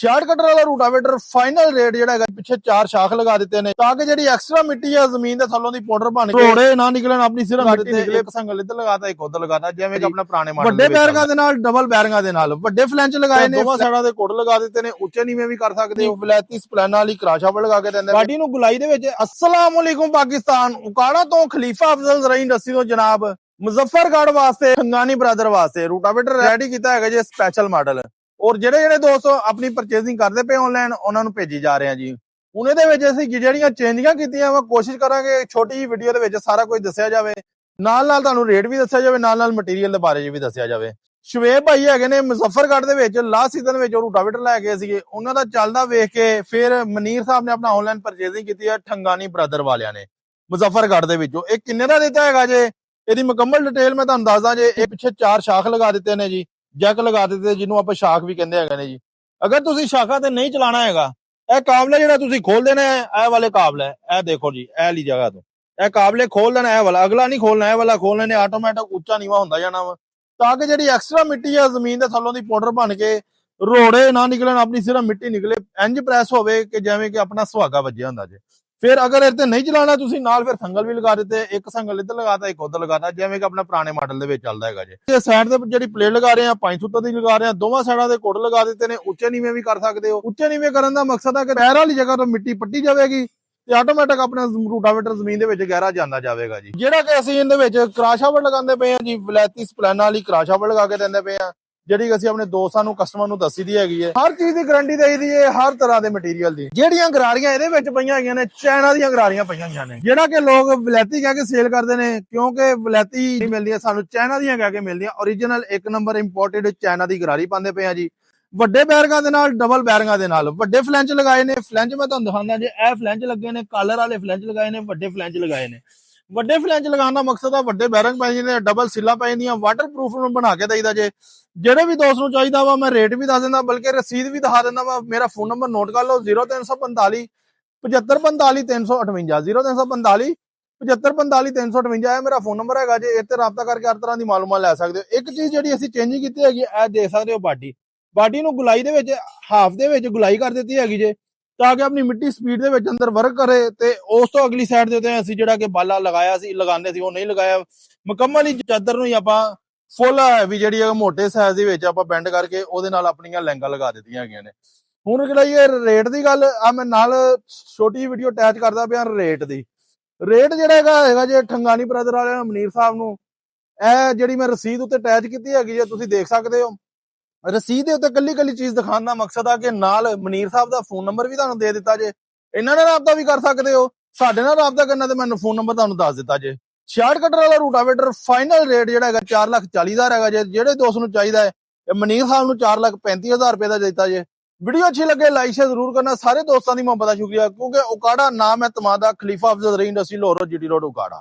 66 cutter ਵਾਲਾ rotavator final rate ਜਿਹੜਾ ਹੈਗਾ ਪਿੱਛੇ 4 ਸ਼ਾਖ ਲਗਾ ਦਿੱਤੇ ਨੇ ਤਾਂ ਕਿ ਜਿਹੜੀ ਐਕਸਟਰਾ ਮਿੱਟੀ ਆ ਜ਼ਮੀਨ ਦੇ ਥੱਲੋਂ ਦੀ ਪਾਊਡਰ ਬਣ ਕੇ ਰੋੜੇ ਨਾ ਨਿਕਲਣ ਆਪਣੀ ਸਿਰਫ ਮਿੱਟੀ ਨਿਕਲੇ। ਇੱਕ ਸੰਗਲ ਇੱਧਰ ਲਗਾਤਾ ਇੱਕ ਉੱਧਰ ਲਗਾਤਾ ਜਿਵੇਂ ਕਿ ਆਪਣਾ ਪੁਰਾਣੇ ਮਾਡਲ ਵੱਡੇ ਬੈਰਿੰਗਾਂ ਦੇ ਨਾਲ ਡਬਲ ਬੈਰਿੰਗਾਂ ਦੇ ਨਾਲ ਵੱਡੇ ਫਲੈਂਚ ਲਗਾਏ ਨੇ ਦੋਵਾਂ ਸਾਈਡਾਂ ਦੇ ਕੋਡ ਲਗਾ ਦਿੱਤੇ ਨੇ ਉੱਚੇ ਨੀਵੇਂ ਵੀ ਕਰ ਸਕਦੇ ਹੋ। ਵਲੈਤੀ ਸਪਲੈਨਾ ਵਾਲੀ ਕਰਾਸ਼ਾਵਲ ਲਗਾ ਕੇ ਦਿੰਦੇ ਬਾਡੀ ਨੂੰ ਗੁਲਾਈ ਦੇ ਵਿੱਚ। अस्सलाम वालेकुम पाकिस्तान उकाड़ा तो खलीफा अफजल ज़राई इंडस्ट्री तो जनाब मुजफ्फरगढ़ वास्ते खंगानी ब्रदर वास्ते रूटावेटर रेडी किया है जी स्पेशल मॉडल और ਜਿਹੜੇ दोस्त अपनी परचेजिंग करते पे ऑनलाइन ਉਹਨਾਂ ਨੂੰ ਭੇਜੀ ਜਾ ਰਹੇ ਆ ਜੀ। ਹੁਣ ਇਹਦੇ ਵਿੱਚ ਅਸੀਂ ਜਿਹੜੀਆਂ ਚੇਂਜਿੰਗਾਂ ਕੀਤੀਆਂ ਵਾ ਕੋਸ਼ਿਸ਼ ਕਰਾਂਗੇ ਛੋਟੀ ਜਿਹੀ ਵੀਡੀਓ ਦੇ ਵਿੱਚ ਸਾਰਾ ਕੁਝ ਦੱਸਿਆ ਜਾਵੇ, ਨਾਲ ਨਾਲ ਤੁਹਾਨੂੰ ਰੇਟ ਵੀ ਦੱਸਿਆ ਜਾਵੇ, ਨਾਲ ਨਾਲ ਮਟੀਰੀਅਲ ਦੇ ਬਾਰੇ ਵੀ ਦੱਸਿਆ ਜਾਵੇ। ਸ਼ਵੇਬ ਭਾਈ ਹੈਗੇ ਨੇ ਮੁਜ਼ੱਫਰਗੜ੍ਹ ਦੇ ਵਿੱਚ ਲਾਸਟ ਸੀਜ਼ਨ ਵਿੱਚ ਉਹ ਰੂਟਾਵੇਟਰ ਲੈ ਗਏ ਸੀਗੇ, ਉਹਨਾਂ ਦਾ ਚੱਲਦਾ ਵੇਖ ਕੇ ਫਿਰ ਮਨੀਰ ਸਾਹਿਬ ਨੇ ਆਪਣਾ ਆਨਲਾਈਨ ਪਰਚੇਜ਼ਿੰਗ ਕੀਤੀ ਹੈ ਠੰਗਾਨੀ ਬ੍ਰਦਰ ਵਾਲਿਆਂ ਨੇ ਮੁਜ਼ੱਫਰਗੜ੍ਹ ਦੇ ਵਿੱਚੋਂ। ਇਹ ਕਿੰਨੇ ਦਾ ਦਿੱਤਾ ਹੈਗਾ ਜੇ, ਇਹਦੀ ਮੁਕੰਮਲ ਡਿਟੇਲ ਮੈਂ ਤੁਹਾਨੂੰ ਦੱਸਦਾ ਜੇ। ਇਹ ਪਿੱਛੇ 4 ਸ਼ਾਖ ਲਗਾ ਦਿੱਤੇ ਨੇ ਜੀ, ਜੈਕ ਲਗਾ ਦਿੱਤੇ ਜਿਹਨੂੰ ਆਪਾਂ ਸ਼ਾਖ ਵੀ ਕਹਿੰਦੇ ਹੈਗੇ ਨੇ ਜੀ। ਅਗਰ ਤੁਸੀਂ ਸ਼ਾਖਾ ਤੇ ਨਹੀਂ ਚਲਾਣਾ ਹੈਗਾ, ਇਹ ਕਾਬਲੇ ਜਿਹੜਾ ਤੁਸੀਂ ਖੋਲ ਦੇਣਾ ਹੈ, ਇਹ ਵਾਲੇ ਕਾਬਲੇ ਇਹ ਦੇਖੋ ਜੀ, ਇਹ ਵਾਲੀ ਜਗ੍ਹਾ ਤੋਂ ਇਹ ਕਾਬਲੇ ਖੋਲ ਦੇਣਾ, ਇਹ ਵਾਲਾ ਅਗਲਾ ਨਹੀਂ ਖੋਲਣਾ, ਇਹ ਵਾਲਾ ਖੋਲਣੇ ਨੇ ਆਟੋਮੈਟਿਕ ਉੱਚਾ ਨੀਵਾ ਹੁੰਦਾ ਜਾਣਾ ਵਾ ਤਾਂ ਕਿ ਜਿਹੜੀ ਐਕਸਟਰਾ ਮਿੱਟੀ ਆ ਜ਼ਮੀਨ ਦੇ ਥੱਲੋਂ ਦੀ ਪਾਊਡਰ ਬਣ ਕੇ ਰੋੜੇ ਨਾ ਨਿਕਲਣ, ਆਪਣੀ ਸਿਰਫ ਮਿੱਟੀ ਨਿਕਲੇ, ਇੰਜ ਪ੍ਰੈਸ ਹੋਵੇ ਕਿ ਜਿਵੇਂ ਕਿ ਆਪਣਾ ਸੁਹਾਗਾ ਵੱਜਿਆ ਹੁੰਦਾ ਜੇ। ਫਿਰ ਅਗਰ ਇਹ ਤੇ ਨਹੀਂ ਚਲਾਣਾ ਤੁਸੀਂ ਨਾਲ ਫਿਰ ਸੰਗਲ ਵੀ ਲਗਾ ਦਿੱਤੇ, ਇੱਕ ਸੰਗਲ ਇੱਧਰ ਲਗਾਤਾ ਇੱਕ ਉੱਧਰ ਲਗਾਤਾ ਜਿਵੇਂ ਕਿ ਆਪਣਾ ਪੁਰਾਣੇ ਮਾਡਲ ਦੇ ਵਿੱਚ ਚੱਲਦਾ ਹੈਗਾ ਜੇ। ਤੇ ਸਾਈਡ ਤੇ ਜਿਹੜੀ ਪਲੇਟ ਲਗਾ ਰਹੇ ਆ 5 ਫੁੱਟ ਦੀ ਲਗਾ ਰਹੇ ਆ, ਦੋਵਾਂ ਸਾਈਡਾਂ ਦੇ ਕੋਡ ਲਗਾ ਦਿੱਤੇ ਨੇ, ਉੱਚੇ ਨੀਵੇਂ ਵੀ ਕਰ ਸਕਦੇ ਹੋ। ਉੱਚੇ ਨੀਵੇਂ ਕਰਨ ਦਾ ਮਕਸਦ ਹੈ ਕਿ ਪੈਰ ਵਾਲੀ ਜਗ੍ਹਾ ਤੋਂ ਮਿੱਟੀ ਪੱਟੀ ਜਾਵੇਗੀ ਤੇ ਆਟੋਮੈਟਿਕ ਆਪਣਾ ਰੂਟਾਵੇਟਰ ਜ਼ਮੀਨ ਦੇ ਵਿੱਚ ਗਹਿਰਾ ਜਾਂਦਾ ਜਾਵੇਗਾ ਜੀ। ਜਿਹੜਾ ਕਿ ਅਸੀਂ ਇਹਦੇ ਵਿੱਚ ਕਰਾਸ਼ਾਵਲ ਲਗਾਉਂਦੇ ਪਏ ਆ ਜੀ, ਵਲੈਤੀ ਸਪਲੈਨਾ ਵਾਲੀ ਕਰਾਸ਼ਾਵਲ ਲਗਾ ਕੇ ਦਿੰਦੇ ਪਏ ਆ, ਜਿਹੜੀ ਅਸੀਂ ਆਪਣੇ ਦੋਸਤਾਂ ਨੂੰ ਕਸਟਮਰ ਨੂੰ ਦੱਸੀ ਦੀ ਹੈਗੀ ਹੈ। ਹਰ ਚੀਜ਼ ਦੀ ਗਾਰੰਟੀ ਦੇਈਦੀ ਹੈ, ਹਰ ਤਰ੍ਹਾਂ ਦੇ ਮਟੀਰੀਅਲ ਦੀ। ਜਿਹੜੀਆਂ ਗਰਾਰੀਆਂ ਇਹਦੇ ਵਿੱਚ ਪਈਆਂ ਹੈਗੀਆਂ ਨੇ ਚਾਈਨਾ ਦੀਆਂ ਗਰਾਰੀਆਂ ਪਈਆਂ ਹੋਈਆਂ ਨੇ, ਜਿਹੜਾ ਕਿ ਲੋਕ ਵਲੈਤੀ ਕਹਿ ਕੇ ਸੇਲ ਕਰਦੇ ਨੇ, ਕਿਉਂਕਿ ਵਲੈਤੀ ਨਹੀਂ ਮਿਲਦੀਆਂ ਸਾਨੂੰ, ਚਾਈਨਾ ਦੀਆਂ ਕਹਿ ਕੇ ਮਿਲਦੀਆਂ। ਓਰੀਜਨਲ 1 ਨੰਬਰ ਇੰਪੋਰਟਡ ਚਾਈਨਾ ਦੀ ਗਰਾਰੀ ਪਾਉਂਦੇ ਪਏ ਆ ਜੀ। ਵੱਡੇ ਬੈਰਿੰਗਾਂ ਦੇ ਨਾਲ ਡਬਲ ਬੈਰਿੰਗਾਂ ਦੇ ਨਾਲ ਵੱਡੇ ਫਲੈਂਚ ਲਗਾਏ ਨੇ। ਫਲੈਂਚ ਮੈਂ ਤੁਹਾਨੂੰ ਦਿਖਾਉਂਦਾ ਜੇ, ਇਹ ਫਲੈਂਚ ਲੱਗੇ ਨੇ, ਕਾਲਰ ਵਾਲੇ ਫਲੈਂਚ ਲਗਾਏ ਨੇ, ਵੱਡੇ ਫਲੈਂਚ ਲਗਾਏ ਨੇ। ਵੱਡੇ ਫਲੈਂਚ ਲਗਾਉਣ ਦਾ ਮਕਸਦ ਆ ਵੱਡੇ ਬੈਰਿੰਗ ਪੈ ਜਾਂਦੇ, ਡਬਲ ਸਿੱਲਾ ਪੈ ਜਾਂਦੀਆਂ, ਵਾਟਰਪ੍ਰੂਫ ਨੂੰ ਬਣਾ ਕੇ ਦਈਦਾ ਜੇ। ਜਿਹੜੇ ਵੀ ਦੋਸਤ ਨੂੰ ਚਾਹੀਦਾ ਵਾ ਮੈਂ ਰੇਟ ਵੀ ਦੱਸ ਦਿੰਦਾ, ਬਲਕਿ ਰਸੀਦ ਵੀ ਦਿਖਾ ਦਿੰਦਾ ਵਾ। ਮੇਰਾ ਫੋਨ ਨੰਬਰ ਨੋਟ ਕਰ ਲਓ 0345 7545 358 0345 7545 358 ਇਹ ਮੇਰਾ ਫੋਨ ਨੰਬਰ ਹੈਗਾ ਜੇ। ਇੱਥੇ ਰਾਬਤਾ ਕਰਕੇ ਹਰ ਤਰ੍ਹਾਂ ਦੀ ਮਾਲੂਮਾਤ ਲੈ ਸਕਦੇ ਹੋ। ਇੱਕ ਚੀਜ਼ ਜਿਹੜੀ ਅਸੀਂ ਚੇਂਜਿੰਗ ਕੀਤੀ ਹੈਗੀ, ਇਹ ਦੇਖ ਸਕਦੇ ਹੋ ਬਾਡੀ ਨੂੰ ਗੁਲਾਈ ਦੇ ਵਿੱਚ ਹਾਫ ਦੇ ਵਿੱਚ ਗੁਲਾਈ ਕਰ ਦਿੱਤੀ ਹੈਗੀ ਜੇ ਤਾਂ ਕਿ ਆਪਣੀ ਮਿੱਟੀ ਸਪੀਡ ਦੇ ਵਿੱਚ ਅੰਦਰ ਵਰਕ ਕਰੇ। ਤੇ ਉਸ ਤੋਂ ਅਗਲੀ ਸਾਈਡ ਦੇ ਉੱਤੇ ਅਸੀਂ ਜਿਹੜਾ ਕਿ ਬਾਲਾ ਲਗਾਇਆ ਸੀ, ਲਗਾਉਂਦੇ ਸੀ, ਉਹ ਨਹੀਂ ਲਗਾਇਆ। ਮੁਕੰਮਲ ਹੀ ਚਾਦਰ ਨੂੰ ਹੀ ਆਪਾਂ ਫੁੱਲ ਵੀ ਜਿਹੜੀ ਹੈ ਮੋਟੇ ਸਾਈਜ਼ ਦੇ ਵਿੱਚ ਆਪਾਂ ਬੈਂਡ ਕਰਕੇ ਉਹਦੇ ਨਾਲ ਆਪਣੀਆਂ ਲੈਂਗਾਂ ਲਗਾ ਦਿੱਤੀਆਂ ਹੈਗੀਆਂ ਨੇ। ਹੁਣ ਜਿਹੜੀ ਇਹ ਰੇਟ ਦੀ ਗੱਲ ਆ, ਮੈਂ ਨਾਲ ਛੋਟੀ ਵੀਡੀਓ ਅਟੈਚ ਕਰਦਾ ਪਿਆ ਰੇਟ ਦੀ। ਰੇਟ ਜਿਹੜਾ ਹੈਗਾ ਜੇ ਠੰਗਾਨੀ ਬ੍ਰਦਰ ਵਾਲੇ ਮਨੀਰ ਸਾਹਿਬ ਨੂੰ, ਇਹ ਜਿਹੜੀ ਮੈਂ ਰਸੀਦ ਉੱਤੇ ਅਟੈਚ ਕੀਤੀ ਹੈਗੀ ਜੇ, ਤੁਸੀਂ ਦੇਖ ਸਕਦੇ ਹੋ। ਰਸੀਦ ਦੇ ਉੱਤੇ ਕੱਲੀ ਚੀਜ਼ ਦਿਖਾਉਣ ਦਾ ਮਕਸਦ ਆ ਕਿ ਨਾਲ ਮਨੀਰ ਸਾਹਿਬ ਦਾ ਫੋਨ ਨੰਬਰ ਵੀ ਤੁਹਾਨੂੰ ਦੇ ਦਿੱਤਾ ਜੇ। ਇਹਨਾਂ ਨਾਲ ਰਾਬਤਾ ਵੀ ਕਰ ਸਕਦੇ ਹੋ, ਸਾਡੇ ਨਾਲ ਰਾਬਤਾ ਕਰਨਾ ਤੇ ਮੈਨੂੰ ਫੋਨ ਨੰਬਰ ਤੁਹਾਨੂੰ ਦੱਸ ਦਿੱਤਾ ਜੇ। 66 ਕਟਰ ਵਾਲਾ ਰੂਟਾਵੇਟਰ ਫਾਈਨਲ ਰੇਟ ਜਿਹੜਾ ਹੈਗਾ 4,40,000 ਹੈਗਾ ਜੇ। ਜਿਹੜੇ ਦੋਸਤ ਨੂੰ ਚਾਹੀਦਾ ਹੈ ਮਨੀਰ ਸਾਹਿਬ ਨੂੰ 4,35,000 ਰੁਪਏ ਦਾ ਦਿੱਤਾ ਜੇ। ਵੀਡੀਓ ਅੱਛੀ ਲੱਗੇ ਲਾਈਕ ਸ਼ੇਅਰ ਜ਼ਰੂਰ ਕਰਨਾ। ਸਾਰੇ ਦੋਸਤਾਂ ਦੀ ਮੁਹੱਬਤ ਦਾ ਸ਼ੁਕਰੀਆ, ਕਿਉਂਕਿ ਉਕਾੜਾ ਨਾਮ ਹੈ ਤਮਾਦਾ ਖਲੀਫਾ ਅਫਜ਼ਲ ज़राई इंडस्ट्री लाहौर GT रोड उकाड़ा।